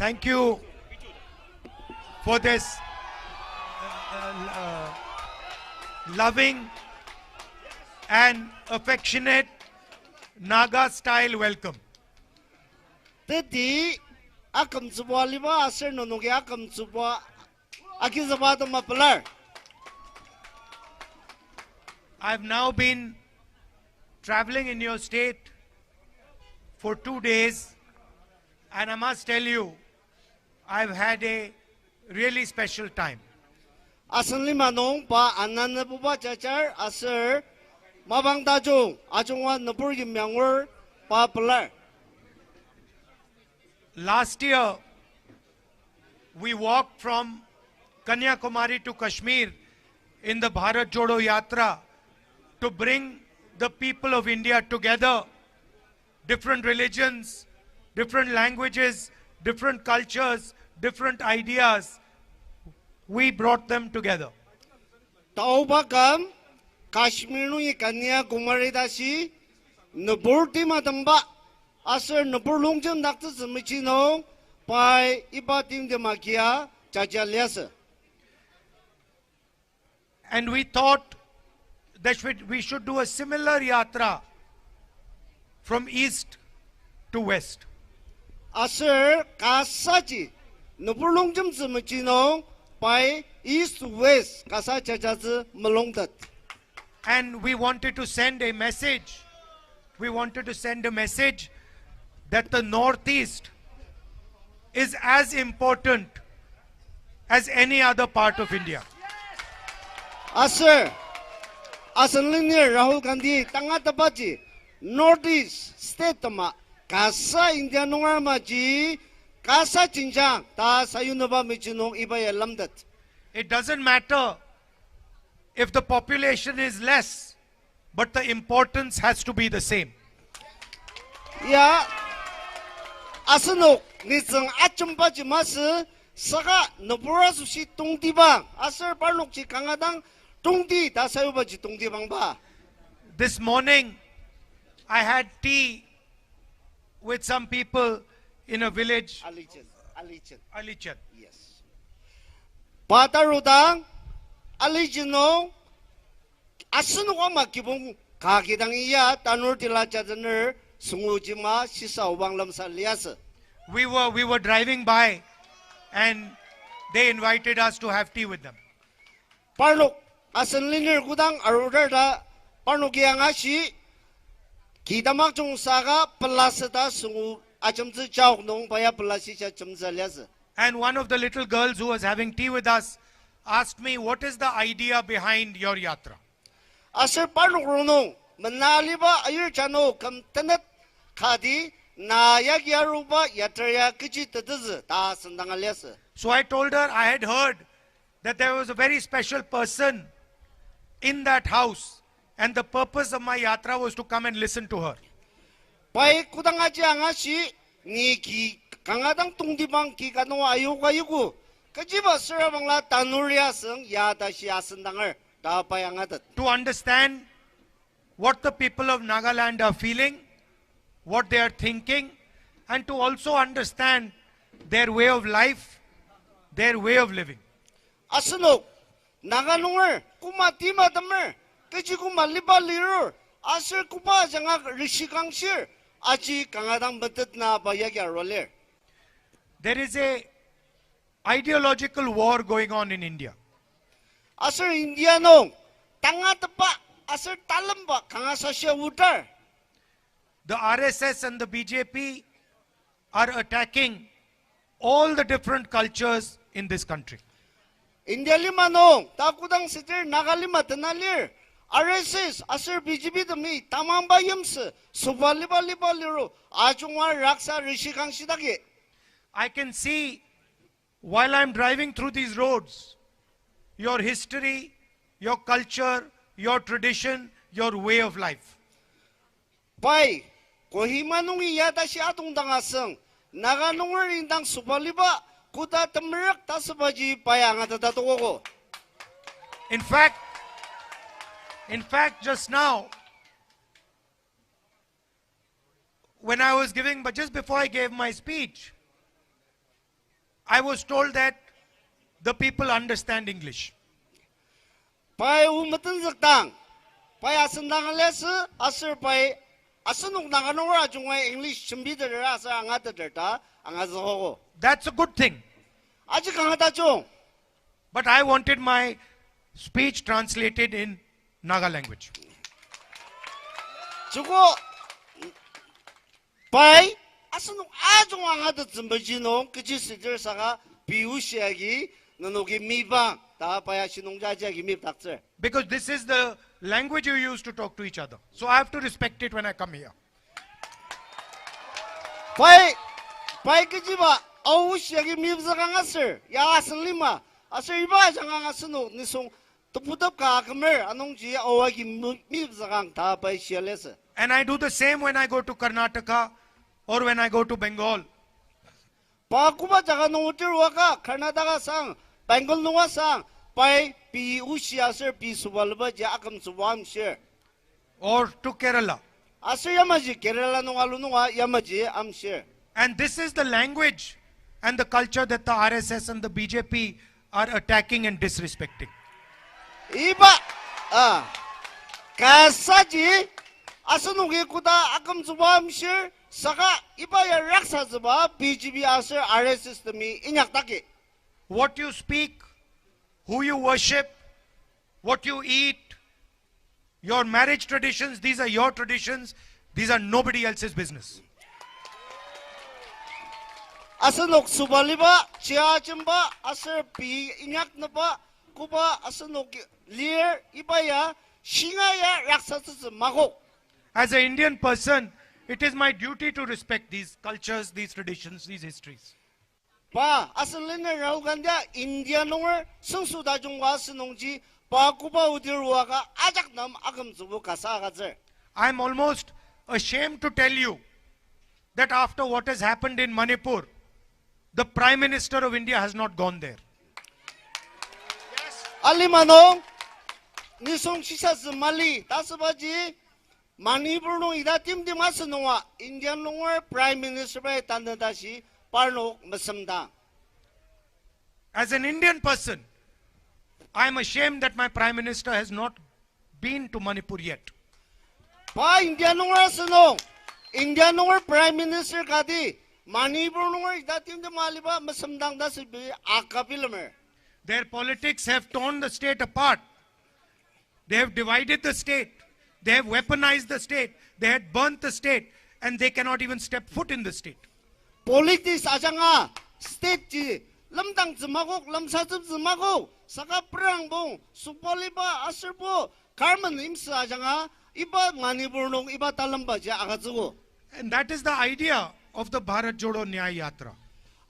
Thank you for this loving and affectionate Naga style welcome. Tadi akam sebuah lima asal nunuk akam sebuah aki sebuah tu mapelar. I've now been traveling in your state for 2 days, and I must tell you, I've had a really special time. Asal lima nong pa anan nebuba cacar asal mabang tajung ajungwan nepur gimyangwer pa pelar. Last year, we walked from Kanyakumari to Kashmir in the Bharat Jodo Yatra to bring the people of India together, different religions, different languages, different cultures, different ideas. We brought them together. Tahu bagam Kashmir nu ikanya kumari dasi nepur di madamba asal nepur longjam naktu semicino pai ibatim demakia cacar liasa. And we thought that we should do a similar yatra from east to west. Asal kasaji nepur longjam semicino pai east to west kasa cacar melongdat. And we wanted to send a message. We wanted to send a message that the Northeast is as important as any other part of India. Asal linear Rahul Gandhi tanga tapaji Northeast state ma kasa India nungar maji kasa cincang ta sayunaba michinong iba ya lamdat. It doesn't matter if the population is less, but the importance has to be the same. Ya asanok nisang achampaji mas saka nopura sushi tungti bang asal parlok ci kangadang tungti ta sayubaji tungti bang ba. This morning, I had tea with some people in a village, Alichan. Yes. Patarudang Alijino asanok ma kibong kakidang iya tanur tilachaner sungujima sisa ubang lamsa liasa. We were driving by, and they invited us to have tea with them. Parlok asan linear gudang arudada parlok yang asi kita makjong saga pelaseta sungu acamzi jauh nong paya pelasisa acamzi liasa. And one of the little girls who was having tea with us asked me, what is the idea behind your yatra? Asal parlok runong menali ba ayur chano kam tenet kadi na yaruba yatraya kecil tetez ta sendang liasa. So I told her I had heard that there was a very special person in that house, and the purpose of my yatra was to come and listen to her. Pai kudang aja ngasi ni ki kangadang tungdibang ki kano ayu kayuku kajiba serabang la tanuria seng ya ta si asendangar ta payangatat. To understand what the people of Nagaland are feeling, what they are thinking, and to also understand their way of life, their way of living. Asanok naganungar kumati madamer kaji kumaliba lirur asir kupa janga rishikangsir aji kangadang betet na bayagya roller. There is a ideological war going on in India. Asir India nong tanga tepa asir talamba kangasasya utar. The RSS and the BJP are attacking all the different cultures in this country. India lima nong takudang sitir nagalima tenalir RSS asir BJP demi tamang bayams subaliba liba liru ajungwa raksa rishikang sidagi. I can see while I'm driving through these roads, your history, your culture, your tradition, your way of life. Pai kohima nungi yata si atong dangaseng naganungar indang subaliba kuda temerak tasabaji payang atatatukoko. In fact, just now, when I was giving, but just before I gave my speech, I was told that the people understand English. pai umatan zakdang pai asendang les asir pai asenuk nanganora jungwai English chimbi de asa anga de ta anga zo That's a good thing. aji kanga ta chung But I wanted my speech translated in Naga language. 주고 pai asenuk ajung anga de zimbaji 그지 시절사가 비우시하기 너노기 미방 다 pai 신농자지하기 밉닥zer Because this is the language you use to talk to each other. So I have to respect it when I come here. pai 그지 봐 아우시하기 밉자강았을 야 아슬리마 아슬 이바 장강았으노 니송 또부답가 그mer 안농지 아와기 밉자강 다 pai 시알레스 And I do the same when I go to Karnataka or when I go to Bengal. 바쿠바 자가 농어들와가 카나다가상 뱅글 농아상 pai 비우시아슬 비수발바지 아금 수밤시 Or to Kerala. 아슬 야마지 게렐라 농알루 농아 야마지 암시 And this is the language and the culture that the RSS and the BJP are attacking and disrespecting. 이바 가사지 아스누기 구다 아금 수밤시 사가 이바야 락사즈바 BJP 아슬 RSS 미 인약다기 What you speak, who you worship, what you eat, your marriage traditions, these are your traditions. These are nobody else's business. 아스녹 수발리바 지아즘바 아슬 비 인약나바 구바 아스녹 리얼 이바야 싱아야 락사즈 마고 As an Indian person, it is my duty to respect these cultures, these traditions, these histories. 바 아슬리네 라울 간디 인디아 농을 성수다 중과 스농지 바 구바 우디르와가 아작남 아금즈부 가사가즈 I'm almost ashamed to tell you that after what has happened in Manipur, the Prime Minister of India has not gone there. 알리마노 니송 시사스 말리 다스바지 마니불노 이다 팀디마스 농아 인디안 농을 프라임 미니스터에 단다시 parno masamda. As an Indian person, I am ashamed that my Prime Minister has not been to Manipur yet. Pa India nungar sano, India nungar Prime Minister kadi, Manipur nungar datim de maliba masamdang da sibi akapilamer. Their politics have torn the state apart. They have divided the state. They have weaponized the state. They had burnt the state. And they cannot even step foot in the state. Politics ajanga state ji lamdang zmagok lamsazub zmagok saka prangbong supoliba aserbo karman imsa ajanga iba Manipur nung iba talamba ja agazugo. And that is the idea of the Bharat Jodo Yatra.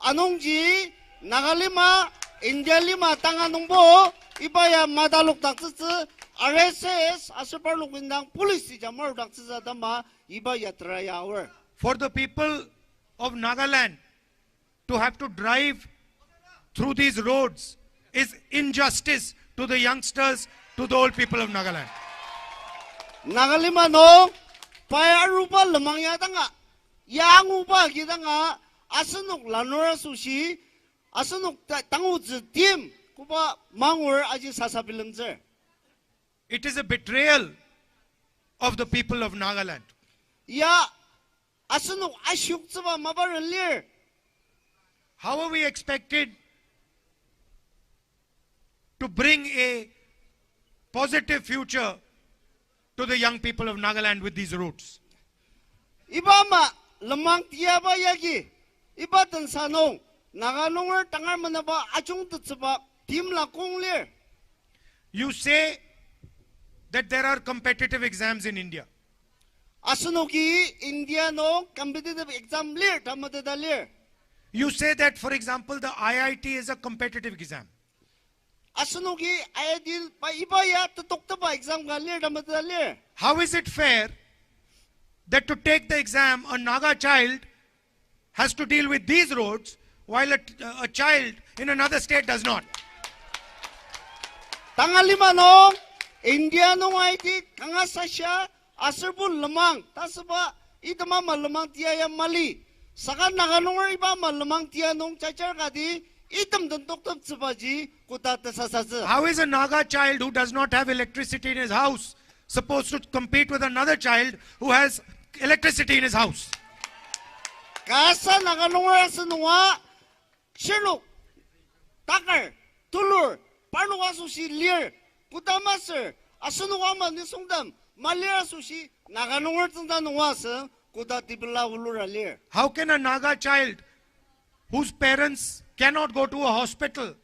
Anongji Nagalima India lima tanganungbo ibaya madaluk daktsitsi RSS aserparluk windang policy jamar daktsitsa dama iba yatra yawer. For the people of Nagaland to have to drive through these roads is injustice to the youngsters, to the old people of Nagaland. Nagalima no paya rupa lemang yatanga yang upa kitanga asenuk lanora sushi asenuk tangu tim kupa mangur aji sasabilemzer. It is a betrayal of the people of Nagaland. Ya asenuk asyuk tsaba mabarelir. How are we expected to bring a positive future to the young people of Nagaland with these routes? Ibama lemang tiaba yagi ibatan sanong nagalongar tangar manaba ajung tsaba tim la konglir. You say that there are competitive exams in India. Asunoki India no competitive exam lir tamadada lir. You say that, for example, the IIT is a competitive exam. Asunoki ayadil pa ibaya tutoktaba exam galir tamadada lir. How is it fair that to take the exam, a Naga child has to deal with these roads while a child in another state does not? Tangalima no India no IT kangasasya aserbul lemang tasaba itama lemang tiaya mali saka naganungar iba malamang tianong chachar kadi itam dan toktap tsubaji kuta tasasasa. How is a Naga child who does not have electricity in his house supposed to compete with another child who has electricity in his house? Kasa naganungar asanunga shiluk takar tulur parnuwa susi lir kuta master asanunga manisungdam malir susi naganungar tanda nunga sa kuta tibla ulura lir. How can a Naga child whose parents cannot go to a hospital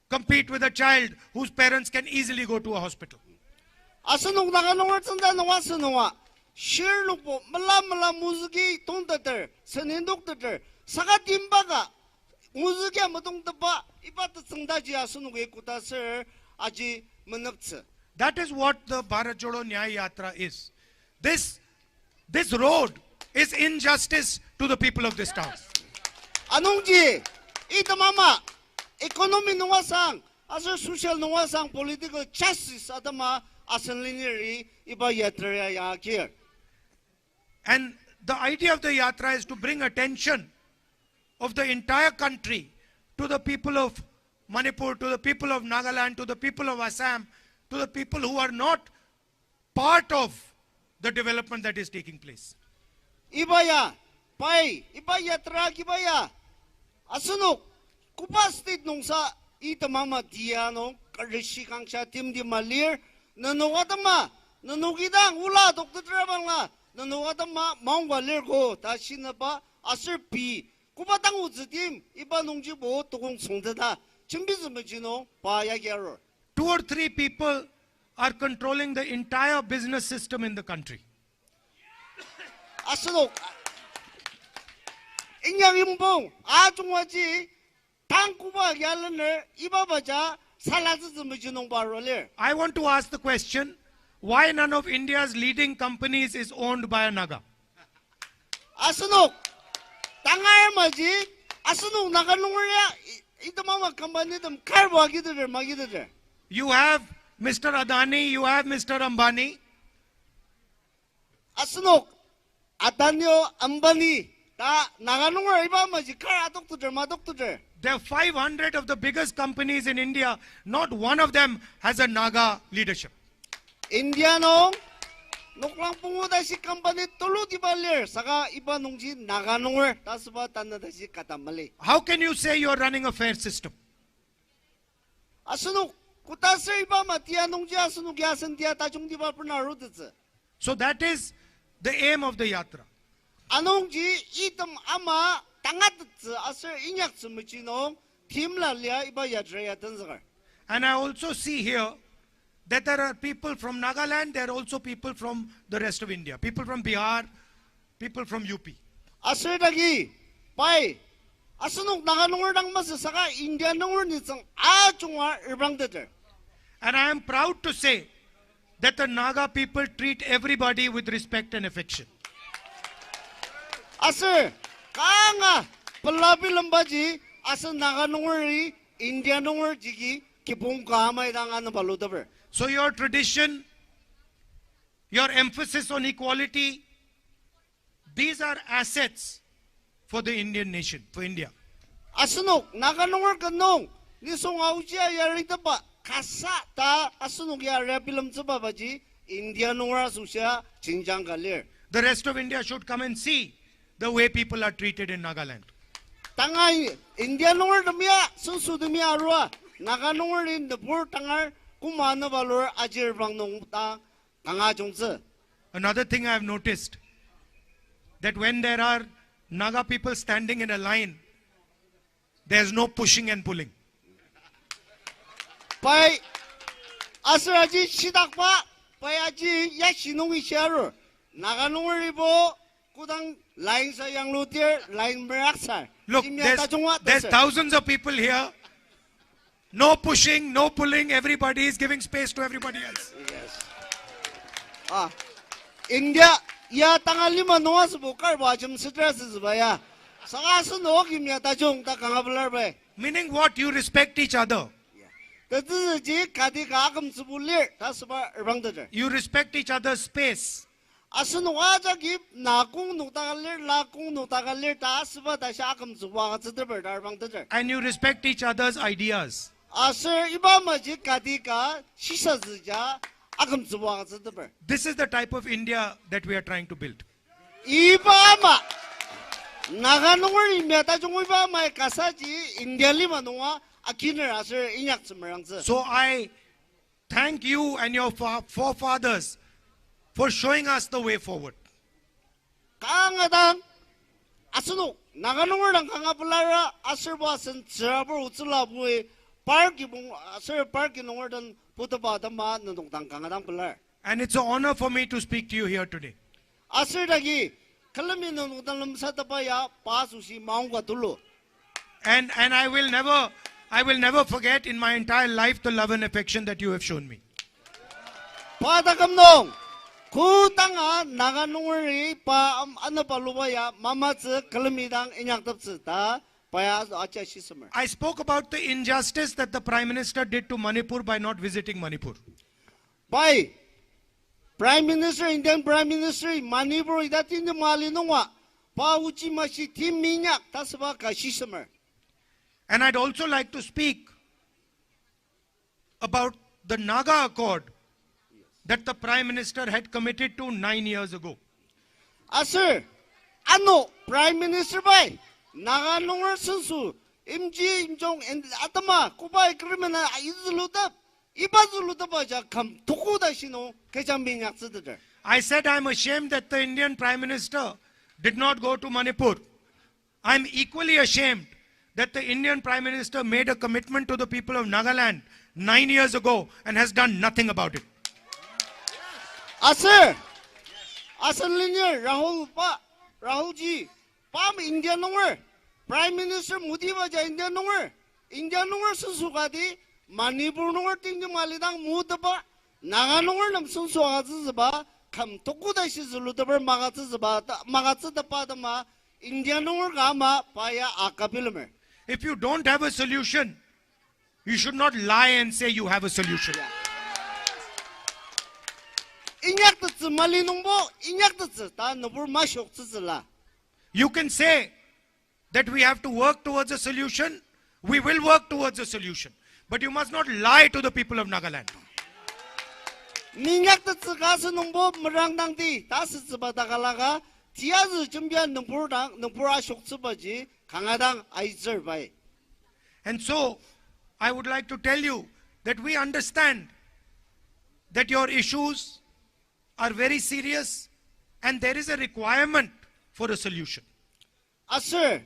compete with a child whose parents can easily go to a hospital? Asanung naganungar tanda nunga sa nunga shiluk po mala muziki tungtater saninduktater saka timbaga muziki amatungtapa ipat tsangdaji asanuge kuta sir aji manaptsa. That is what the Bharat Jodo Yatra is. This road is injustice to the people of this town. Anongji, ita mama, economy nuwasang, asa social nuwasang political justice adama asan lineary iba yatra yakir. And the idea of the yatra is to bring attention of the entire country to the people of Manipur, to the people of Nagaland, to the people of Assam, to the people who are not part of the development that is taking place. Ibaya, pai, iba yatra kibaya, asunok, kupastit nung sa ita mama diano, karishikang siya tim di malir, nanukatama, nanukidang, ula, doktor trabang na, nanukatama, maungwa lirko, tashi na ba, asir pi, kupatang uzitim, iba nung jibo, tukong sungtata, chimbizumajino, pa yagyaro. 2 or 3 people are controlling the entire business system in the country. Asunok, inyang imbong, ajungwaji, tangkuba yalaner, ibabaja, salazizumajinong baroler. I want to ask the question, why none of India's leading companies is owned by a Naga? Asunok, tangar maji, asunok nakanungarya, ito mama company tam karwa gider magider. You have Mr. Adani, you have Mr. Ambani. Asunok, Adanyo Ambani, ta nakanungar iba maji kar adoktuder madoktuder. There are 500 of the biggest companies in India. Not one of them has a Naga leadership. Indiano, nuklang punguda si company tulu di balir, saka iba nungji nakanungar, tasba tanada si katamali. How can you say you are running a fair system? Asunok, kutasir iba matia nungji asunok yasan dia tajung di ba pernarudze. So that is the aim of the yatra. Anongji itam ama tangatze asir inyak sumachino timla lia iba yadreya tanzagar. And I also see here that there are people from Nagaland, there are also people from the rest of India. People from Bihar, people from UP. Asir dagi, pai, asunok nakanungar dang mas saka India nungar nitsang ajunga irbang deter. And I am proud to say that the Naga people treat everybody with respect and affection. Asir, kanga, palabi lambaji, asir nakanungari, India nungar jigi, kipong kamay dang ano baludaber. So your tradition, your emphasis on equality, these are assets for the Indian nation, for India. Asunok, nakanungar kanong, nisong aujia yarita ba, kasa ta asunok yara bilam tsaba baji, India nungar asusya, chinjang galir. The rest of India should come and see the way people are treated in Nagaland. Tangay, India nungar damya, susu damya arwa, nakanungar in the poor tangar, kumana valor ajir bang nung ta, tanga jungse. Another thing I have noticed, that when there are Naga people standing in a line, there's no pushing and pulling. Pai, asraji sidakpa, pai aji yasinong isyaru, nakanungar ibo, kudang line sa yang lutier, line meraksar. Look, there's thousands of people here. No pushing, no pulling, everybody is giving space to everybody else. Yes. Ah, India, ya tangal lima nuas bukar bajum stress baya. Saka no kim ya tajung ta kangabelar bay. Meaning what? You respect each other. Tadi ji kadi kagam sebulir, ta seba erbang tadi. You respect each other's space. asno aja gip na kung no tagalir la kung no tagalir ta asba ta sha kam zuwa ga zder dar bang der And you respect each other's ideas. asir iba ma ji kadika shisha zja agam zuwa ga zder This is the type of India that we are trying to build. iba ma naga nongor imya ta jong iba ma kasaji india lima nongwa akiner asir inyak zmerang zi So I thank you and your forefathers for showing us the way forward. 강하당 아스노 나가노랑 강아블라라 아스바슨 저버 우슬라부의 파르기봉 아스 파르기 농어던 부터바다마 노동당 강하당 블라 And it's an honor for me to speak to you here today. 아스다기 칼미노 농당름 사다바야 바수시 마웅과 둘로 And I will never forget in my entire life the love and affection that you have shown me. 바다감농 그 땅아 나가농을 바 안나발로바야 마마츠 칼미당 인약답스다 바야 아차 시스머 I spoke about the injustice that the Prime Minister did to Manipur by not visiting Manipur. by Prime Minister, Indian Prime Minister, Manipur, that in the Malinongwa, Pauchi Mashi Tim Minyak, Tasbaka Shishamer. And I'd also like to speak about the Naga Accord that the Prime Minister had committed to 9 years ago. Sir, ano, Prime Minister by Naganongar Sunsu, MG Imjong and Atama, Kubai criminal Izulutab, Ibazulutabaja come to Kudashino, Kajam Minyak Sitter. I said I'm ashamed that the Indian Prime Minister did not go to Manipur. I'm equally ashamed that the Indian Prime Minister made a commitment to the people of Nagaland 9 years ago and has done nothing about it. Sir, Linear, Rahul Ji, Pam Indian Nonger, Prime Minister Mudivaja Indian Nonger, Indian Nonger Susugadi, Manipur Nonger Ting Malidang Mutaba, Naganonger Nam Sunsuazaba, come Tokudashi Zulutaber Magatsa the Padama, Indian Nonger Gama, Paya Akapilamer. If you don't have a solution, you should not lie and say you have a solution. Inyak Malinumbo, Inyak Ta Nobur Mashok Zilla. You can say that we have to work towards a solution. We will work towards a solution. But you must not lie to the people of Nagaland. Ninyak Gas Numbo Murangdangdi, Das is Badagalaga, Tiaz Jumbia Numpurang, Numpura Shok Subaji, Kangadang, I serve by. And so, I would like to tell you that we understand that your issues are very serious and there is a requirement for a solution. Sir,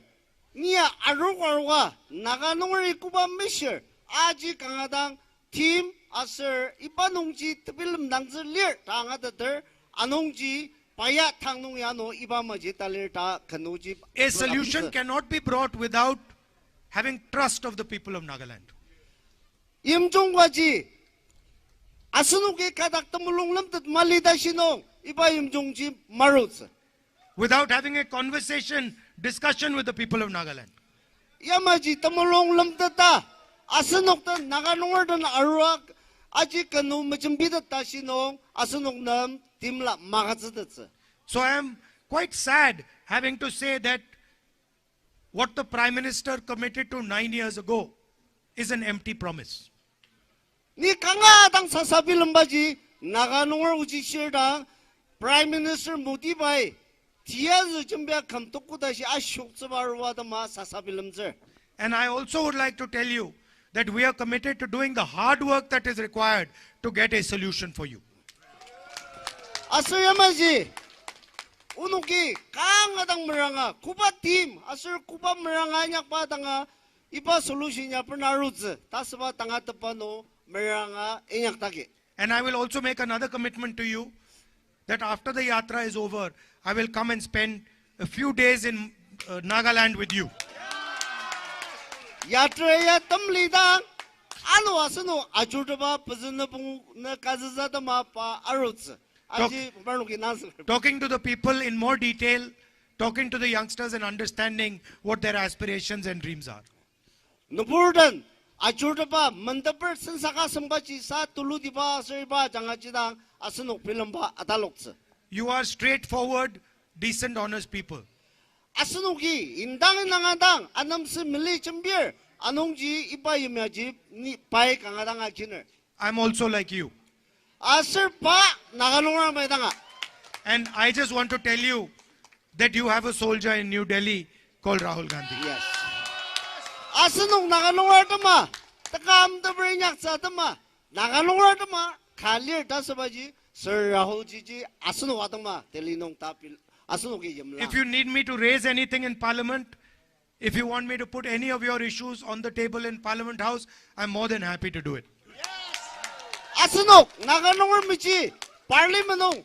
Nia Arugarwa, Naganori Kuba Misher, Aji Kangadang, Team, Sir, Ipanungji, Tibilim Danzir, Tangadater, Anungji, Paya Tangyano, Ibamaji, Talita, Kanuji. A solution cannot be brought without having trust of the people of Nagaland. Imjongwaji, Asunuke Kadaktamulum that Malidashino, Iba Imjongji Maruz. Without having a discussion with the people of Nagaland. Yamaji Tamulong Lamtata, Asanokta, Naganordan Aruak, Aji Kanu Machimbida Tashino, Asanoknam, Timla Magazats. So I am quite sad having to say that what the Prime Minister committed to 9 years ago is an empty promise. Ni Kangadang Sasabilambaji, Naganor Uji Prime Minister Mutibai, Tiaz Jumbia Kamtokudashi Ashoksavarwadama Sasabilamzer. And I also would like to tell you that we are committed to doing the hard work that is required to get a solution for you. Asuyamaji, Unuki, Kangadang Maranga, Kuba team, Asur Kuba Maranga Yakpadanga, Ipa solution Yapanaruz, Tasaba Tangatapano, Maranga, Inyaktaki. And I will also make another commitment to you that after the yatra is over, I will come and spend a few days in Nagaland with you. Yatra Tamlida, Anu Asano, Ajutaba, Pazanapung, Kazazadama, Arutz. Talking to the people in more detail, talking to the youngsters and understanding what their aspirations and dreams are. Nuburdan, Ajutaba, Mandapur, Sensaka Sambachi, Sa Tuludiba, Seriba, Jangajidang, Asano Pilamba, Atalox. You are straightforward, decent, honest people. Asunuki indang nangadang anam se mili chambir anongji ipa yumyaji ni pai kangadang akiner. I'm also like you. Asir pa nagalungar maidanga. And I just want to tell you that you have a soldier in New Delhi called Rahul Gandhi. Yes. Asunong nagalungar tama. Takam da brinyak sa tama. Nagalungar tama. Kalir dasabaji Sir Rahul Ji asunong atama telinong tapil asunong ki yamla. If you need me to raise anything in Parliament, if you want me to put any of your issues on the table in Parliament House, I'm more than happy to do it. Asunok nagalungar michi Parliament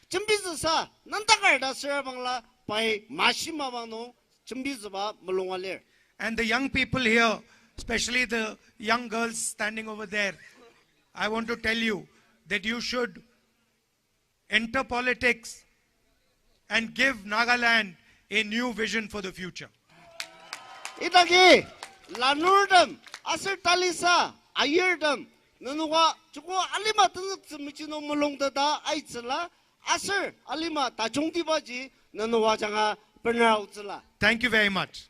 Chimbizasa nantakarda Sir Bangla pai mashima bangno chimbizaba malungaler. And the young people here, especially the young girls standing over there, I want to tell you that you should enter politics and give Nagaland a new vision for the future. Itagi lanurdam asir talisa ayerdam nanuwa chuko alima tunuk michino mulongdada aitsala asir alima tajungdibaji nanuwa janga penautsala. Thank you very much.